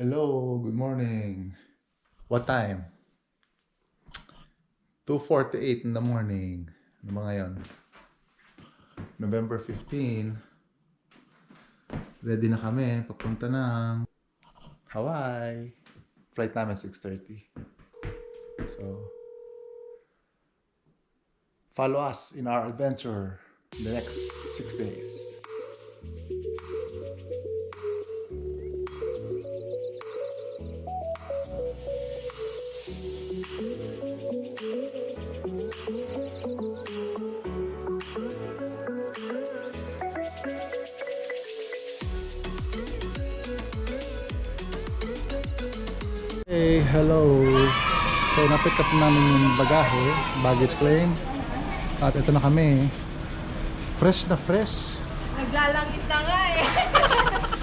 Hello, good morning. What time? 2:48 in the morning. Ano ba ngayon? November 15. Ready na kami. Papunta ng Hawaii. Flight namin 6:30. So, follow us in our adventure the next 6 days. Hey, hello. So, na-pick up namin yung bagahe, baggage claim. At ito na kami. Fresh na fresh. Naglalangis na nga eh.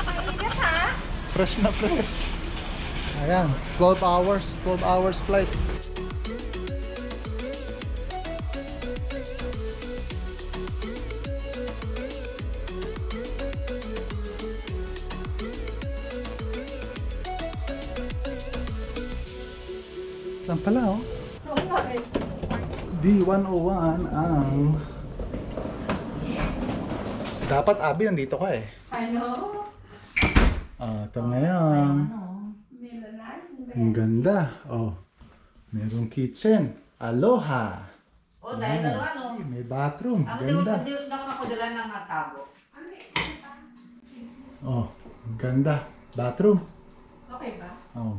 Mainit ha? Fresh na fresh. Ayan, 12 hours flight. Saan pala oh? Oo nga eh. D101 ang... Dapat Abi nandito ka eh. Ano? Ito ngayon. May lalay? Ang ganda. Oh, merong kitchen. Aloha. O, dahil dalawa, no? Ay, may bathroom. Ako Ganda. di ako napadala ng tabo. Oh, ganda. Bathroom. Okay ba? Oh.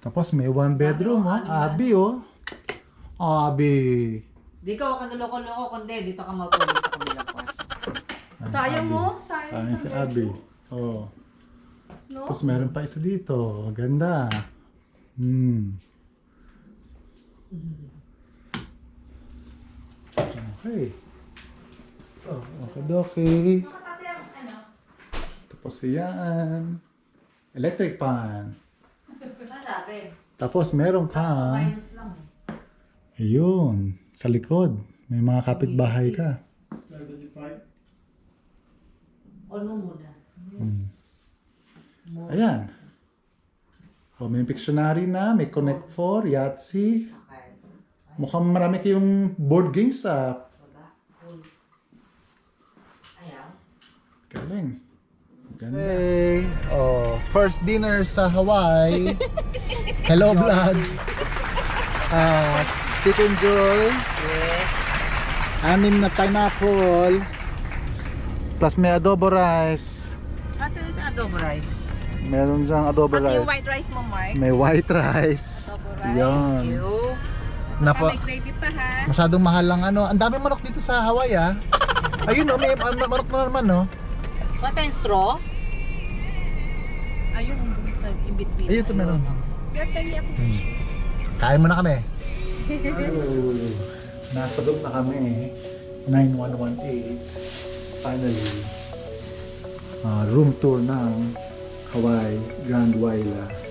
Tapos may one bedroom, oh. Abi, oh. Abi. Di ka wag kang loko-loko, kundi dito ka matulog sa kabilang kwarto. Sayang Abi. mo? Sayang Sayang si Abi. Oh. No? Tapos meron pa isa dito. Ganda. Okay. Oh, okay. Tapos yan. Electric fan. Ano sabi? Tapos meron kang... Minus lang. Ayun. Sa likod. May mga kapitbahay ka. Ano muna? Ayan. Oh, may Pictionary na. May Connect 4, Yahtzee. Okay. Mukhang marami kayong board games sa... Wala. Cool. Ayaw. Galing. Ganda. Hey! Oh, first dinner sa Hawaii. Hello, vlog. Chicken joy. Yes. Anim na pineapple. Plus may adobo rice. Kasi sa adobo rice. Meron dyang adobo Pati yung rice. white rice mo, Mark? May white rice. Adobo rice. Yun. Ew. Napa, May gravy pa ha? masyadong mahal lang ano. Ang dami manok dito sa Hawaii ah. Ayun oh, may manok na naman no. What kind straw? Ayun, sa in-between. Ayun ito meron. Gata ako. Kain muna kami. Nasa loob na kami. 9118. Finally. Room tour ng Hawaii, Grand Wailea.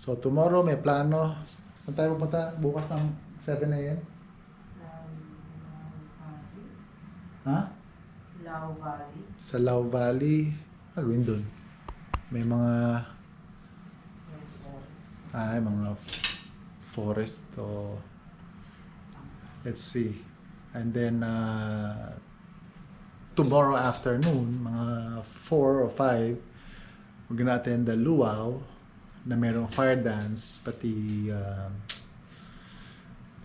So tomorrow may plano. Saan tayo pupunta? Bukas ng 7 a.m.? Sa Valley. Ha? Lao Valley. Sa Lao Valley. Gawin dun. May mga mga forest o let's see. And then tomorrow afternoon, mga 4 or 5, we're gonna attend the luau na merong fire dance, pati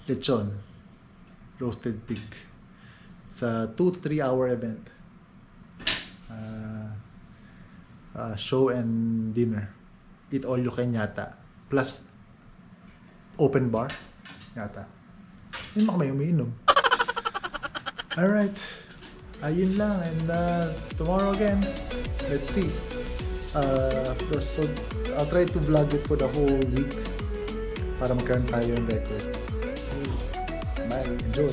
lechon, roasted pig. It's a 2 to 3 hour event. Show and dinner. Eat all you can yata. Plus, open bar yata. Yun baka may umiinom. Alright. Ayun lang. And tomorrow again, let's see. So, I'll try to vlog it for the whole week para magkaroon tayo ng record. Bye. Enjoy.